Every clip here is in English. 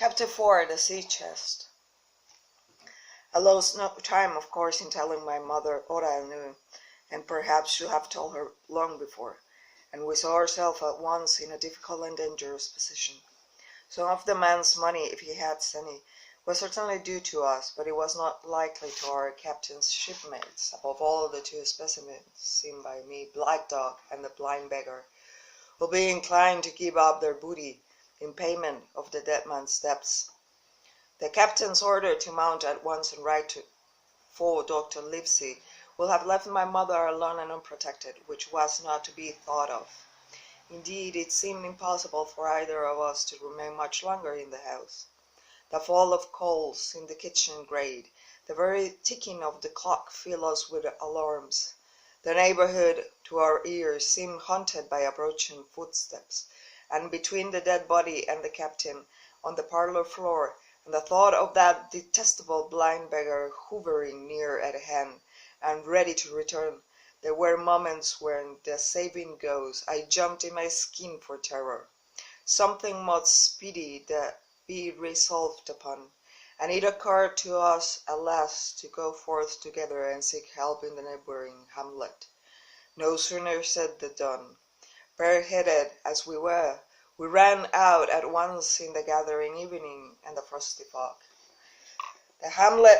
Chapter 4. The Sea Chest. I lost no time, of course, in telling my mother what I knew, and perhaps should have told her long before, and we saw ourselves at once in a difficult and dangerous position. Some of the man's money, if he had any, was certainly due to us, but it was not likely to our captain's shipmates, above all the two specimens seen by me, Black Dog and the blind beggar, who be inclined to give up their booty in payment of the dead man's debts. The captain's order to mount at once and ride for Dr. Livesey will have left my mother alone and unprotected, which was not to be thought of. Indeed, it seemed impossible for either of us to remain much longer in the house. The fall of coals in the kitchen grate, the very ticking of the clock filled us with alarms. The neighborhood, to our ears, seemed haunted by approaching footsteps, and between the dead body and the captain on the parlor floor, and the thought of that detestable blind beggar hovering near at hand and ready to return, there were moments when, the saving goes, I jumped in my skin for terror. Something must speedy be resolved upon, and it occurred to us at last to go forth together and seek help in the neighboring hamlet. No sooner said than done. Bareheaded as we were, we ran out at once in the gathering evening and the frosty fog. The hamlet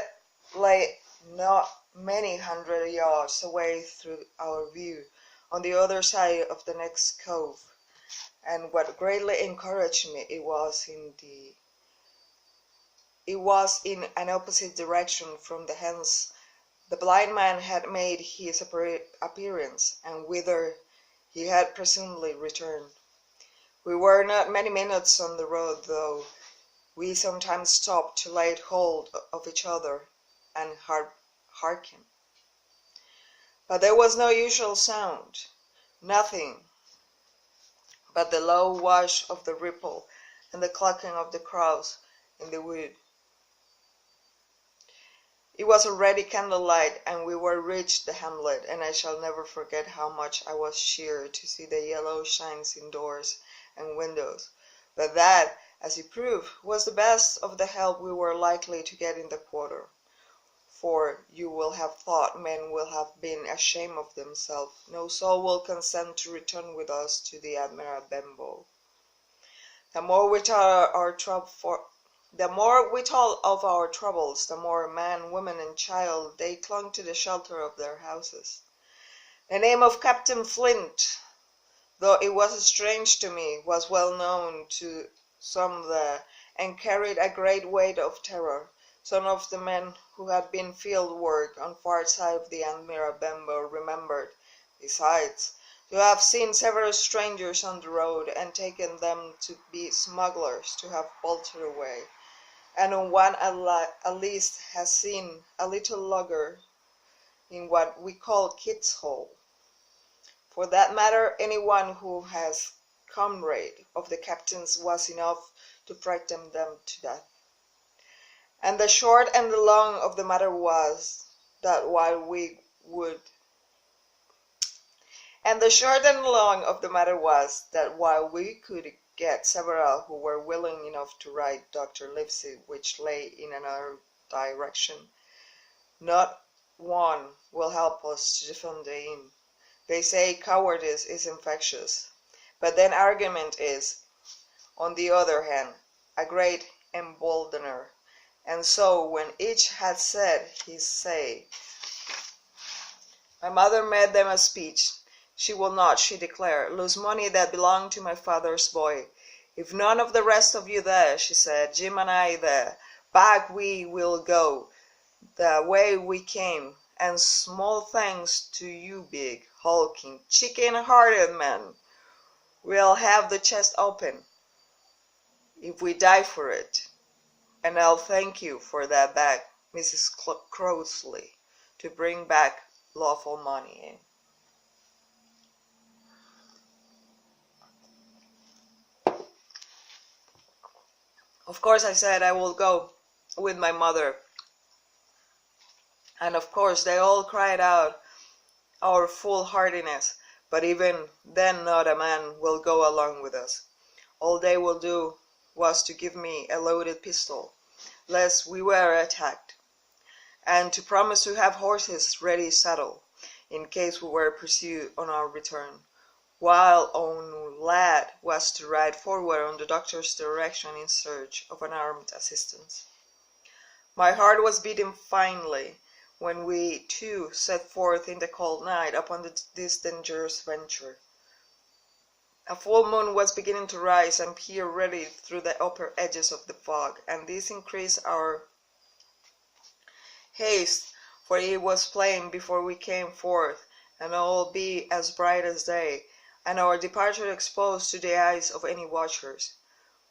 lay not many hundred yards away through our view, on the other side of the next cove, and what greatly encouraged me, it was in an opposite direction from the hence the blind man had made his appearance, and whither he had presumably returned. We were not many minutes on the road, though we sometimes stopped to lay hold of each other and hearken. But there was no usual sound, nothing but the low wash of the ripple and the clucking of the crows in the wood. It was already candlelight, and we were reached the hamlet, and I shall never forget how much I was cheered to see the yellow shines in doors and windows. But that, as it proved, was the best of the help we were likely to get in the quarter, for you will have thought men will have been ashamed of themselves. No soul will consent to return with us to the Admiral Benbow. The more we told of our troubles, the more man, woman, and child they clung to the shelter of their houses. The name of Captain Flint, though it was strange to me, was well known to some there, and carried a great weight of terror. Some of the men who had been field work on far side of the Admiral Benbow remembered, besides, to have seen several strangers on the road and taken them to be smugglers to have bolted away, and one at least has seen a little lugger in what we call Kit's Hole. For that matter, anyone who has comrade of the captain's was enough to frighten them to death. And the short and the long of the matter was that while we could get several who were willing enough to ride Dr. Livesey, which lay in another direction, not one will help us to defend the inn. They say cowardice is infectious, but then argument is, on the other hand, a great emboldener. And so, when each had said his say, my mother made them a speech. She will not, she declared, lose money that belonged to my father's boy. If none of the rest of you there, she said, Jim and I there, back we will go, the way we came, and small thanks to you big, hulking, chicken-hearted men. We'll have the chest open, if we die for it. And I'll thank you for that bag, Mrs. Crowsley, to bring back lawful money in. Of course, I said I will go with my mother. And of course, they all cried out our foolhardiness, but even then not a man will go along with us. All they will do was to give me a loaded pistol, lest we were attacked, and to promise to have horses ready saddled, in case we were pursued on our return, while our lad was to ride forward on the doctor's direction in search of an armed assistance. My heart was beating finely when we two set forth in the cold night upon this dangerous venture. A full moon was beginning to rise and peer ready through the upper edges of the fog, and this increased our haste, for it was plain before we came forth, and all be as bright as day, and our departure exposed to the eyes of any watchers.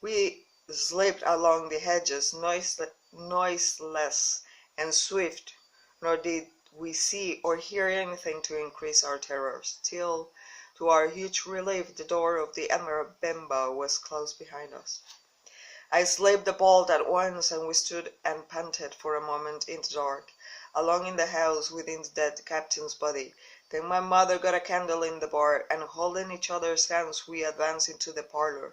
We slipped along the hedges, noiseless and swift, nor did we see or hear anything to increase our terrors, till, to our huge relief, the door of the Bemba was closed behind us. I slipped the bolt at once, and we stood and panted for a moment in the dark, alone in the house within the dead captain's body. Then my mother got a candle in the bar, and holding each other's hands we advanced into the parlor.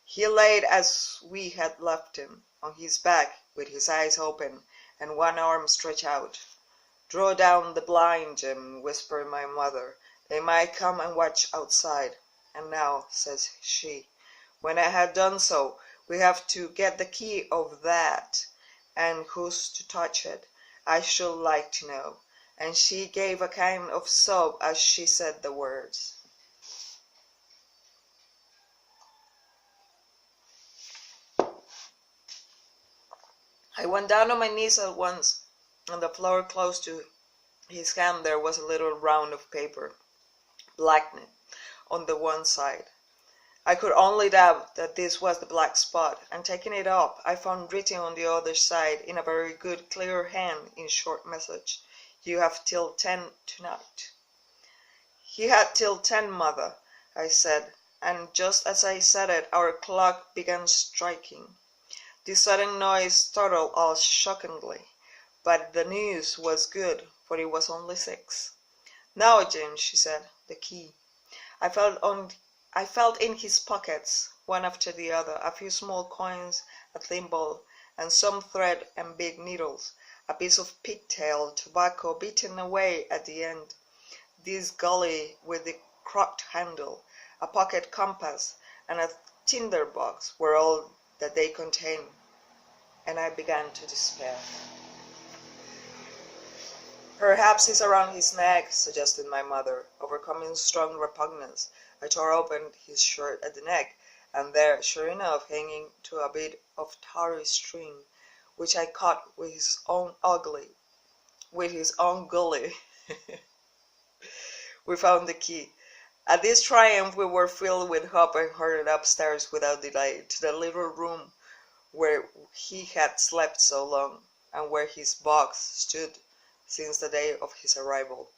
He laid as we had left him, on his back, with his eyes open, and one arm stretched out. "Draw down the blind, Jim," whispered my mother. "They might come and watch outside." "And now," says she, when I had done so, "we have to get the key of that, and who's to touch it, I should like to know." And she gave a kind of sob as she said the words. I went down on my knees at once. On the floor close to his hand there was a little round of paper, blackened on the one side. I could only doubt that this was the black spot, and taking it up, I found written on the other side, in a very good clear hand, in short message, "You have till 10 tonight." "He had till 10, mother," I said, and just as I said it, our clock began striking. This sudden noise startled us shockingly, but the news was good, for it was only 6. "Now, Jim," she said, "the key." I felt in his pockets, one after the other, a few small coins, a thimble, and some thread and big needles, a piece of pigtail tobacco beaten away at the end, this gully with the crooked handle, a pocket compass, and a tinder box were all that they contained, and I began to despair. "Perhaps it's around his neck," suggested my mother. Overcoming strong repugnance, I tore open his shirt at the neck, and there, sure enough, hanging to a bit of tarry string, which I caught with his own gully, we found the key. At this triumph we were filled with hope and hurried upstairs without delay to the little room where he had slept so long, and where his box stood since the day of his arrival.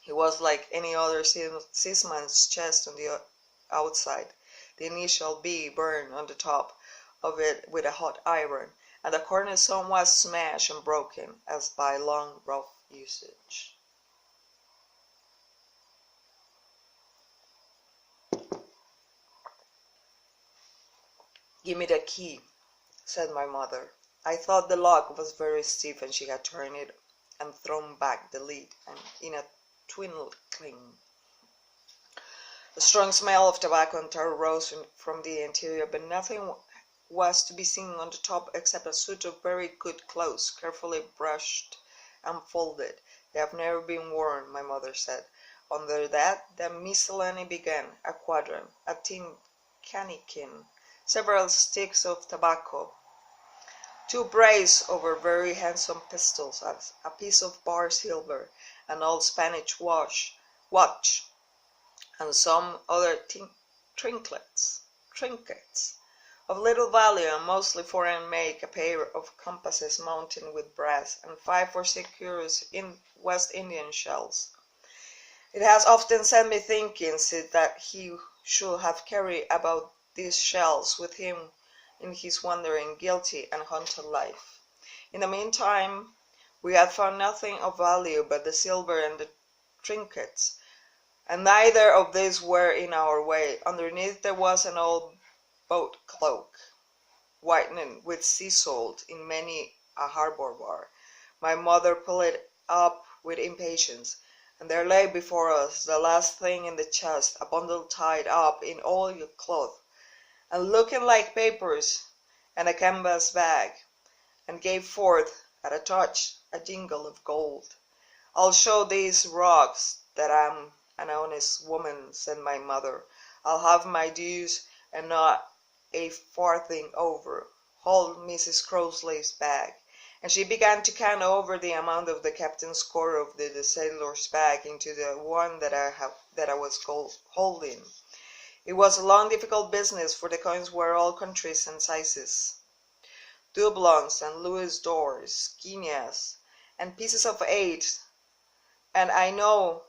It was like any other seaman's chest on the outside, the initial B burned on the top of it with a hot iron, and the cornice somewhat smashed and broken, as by long rough usage. "Give me the key," said my mother. I thought the lock was very stiff, and she had turned it and thrown back the lid, and in a twinkling a strong smell of tobacco and tar rose from the interior, but nothing was to be seen on the top except a suit of very good clothes, carefully brushed and folded. "They have never been worn," my mother said. Under that the miscellany began: a quadrant, a tin cannikin, several sticks of tobacco, 2 brace over very handsome pistols, a piece of bar silver, an old Spanish watch, and some other trinkets of little value and mostly foreign make, a pair of compasses mounted with brass, and 5 or 6 curious West Indian shells. It has often set me thinking that he should have carried about these shells with him in his wandering, guilty, and haunted life. In the meantime, we had found nothing of value but the silver and the trinkets, and neither of these were in our way. Underneath there was an old boat cloak, whitened with sea salt in many a harbor bar. My mother pulled it up with impatience, and there lay before us the last thing in the chest, a bundle tied up in oilcloth cloth, and looking like papers, and a canvas bag, and gave forth, at a touch, a jingle of gold. "I'll show these rocks that I'm an honest woman," said my mother. "I'll have my dues, and not a farthing over. Hold Mrs. Crossley's bag." And she began to count over the amount of the captain's score of the sailor's bag into the one that I was holding. It was a long, difficult business, for the coins were all countries and sizes. Doublons and louis d'ors, guineas, and pieces of 8, and I know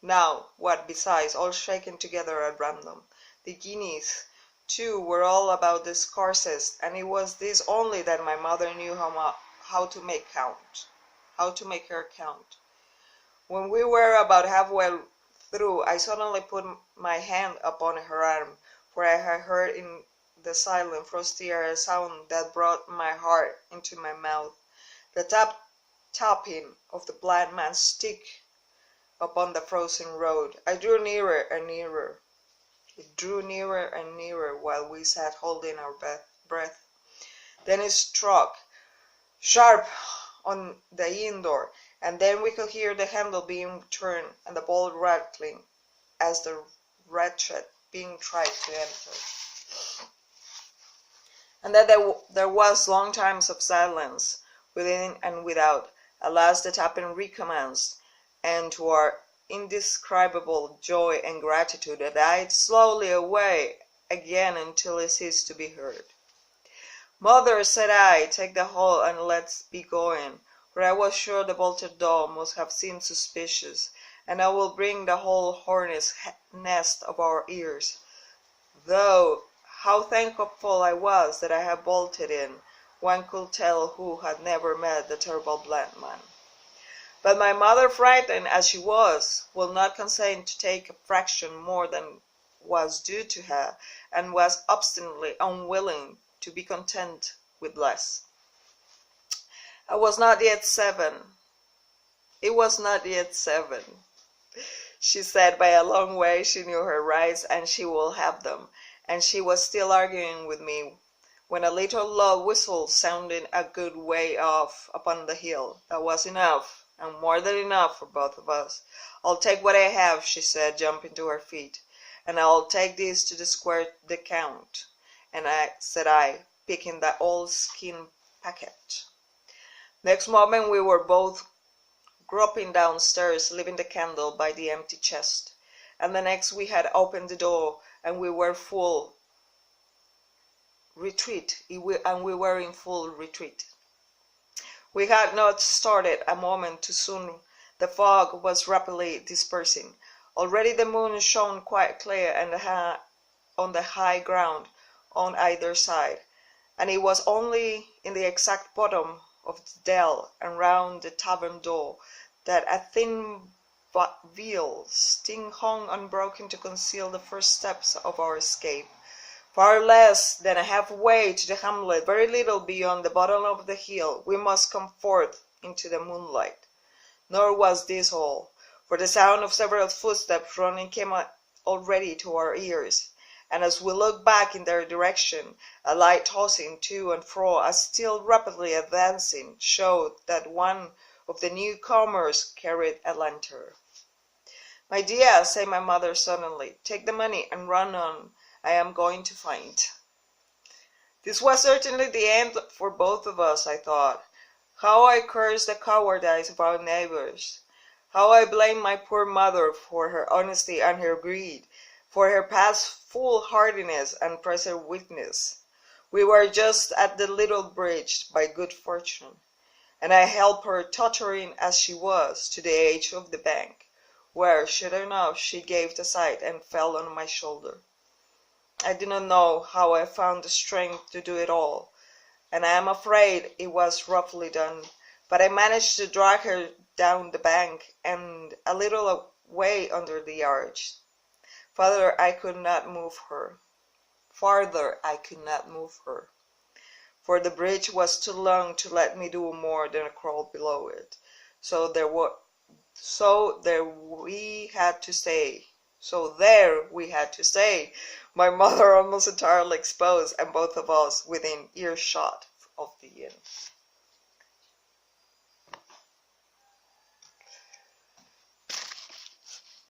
now what besides, all shaken together at random. The guineas, too, were all about the scarcest, and it was this only that my mother knew how to make her count. When we were about halfway through, I suddenly put my hand upon her arm, for I had heard in the silent, frosty air a sound that brought my heart into my mouth, the tapping of the blind man's stick upon the frozen road. I drew nearer and nearer. It drew nearer and nearer while we sat holding our breath. Then it struck sharp on the inn door, and then we could hear the handle being turned and the bolt rattling as the ratchet being tried to enter. And then there was long times of silence within and without. At last the tapping recommenced, and to our indescribable joy and gratitude it died slowly away again until it ceased to be heard. "Mother," said I, "take the whole and let's be going," for I was sure the bolted door must have seemed suspicious, "and I will bring the whole hornet's nest of our ears." Though how thankful I was that I had bolted in, one could tell who had never met the terrible blind man. But my mother, frightened as she was, would not consent to take a fraction more than was due to her, and was obstinately unwilling to be content with less. It was not yet 7, she said. By a long way she knew her rights, and she will have them, and she was still arguing with me, when a little low whistle sounded a good way off upon the hill. That was enough, and more than enough for both of us. "I'll take what I have," she said, jumping to her feet, "and I'll take this to the square the count." And said I, picking the old skin packet. Next moment we were both groping downstairs, leaving the candle by the empty chest, and the next we had opened the door, and we were in full retreat. We had not started a moment too soon. The fog was rapidly dispersing. Already the moon shone quite clear on the high ground on either side, and it was only in the exact bottom of the dell and round the tavern door that a thin veil still hung unbroken to conceal the first steps of our escape. Far less than a half-way to the hamlet, very little beyond the bottom of the hill, we must come forth into the moonlight. Nor was this all, for the sound of several footsteps running came already to our ears, and as we looked back in their direction, a light tossing to and fro, as still rapidly advancing, showed that one of the newcomers carried a lantern. "My dear," said my mother suddenly, "take the money and run on. I am going to find." This was certainly the end for both of us, I thought. How I cursed the cowardice of our neighbors! How I blamed my poor mother for her honesty and her greed, for her past foolhardiness and present weakness. We were just at the little bridge by good fortune, and I helped her, tottering as she was, to the edge of the bank, where, sure enough, she gave the side and fell on my shoulder. I do not know how I found the strength to do it all, and I am afraid it was roughly done, but I managed to drag her down the bank and a little way under the arch. Farther I could not move her. for the bridge was too long to let me do more than a crawl below it. So there we had to stay. So there we had to stay. My mother almost entirely exposed, and both of us within earshot of the inn.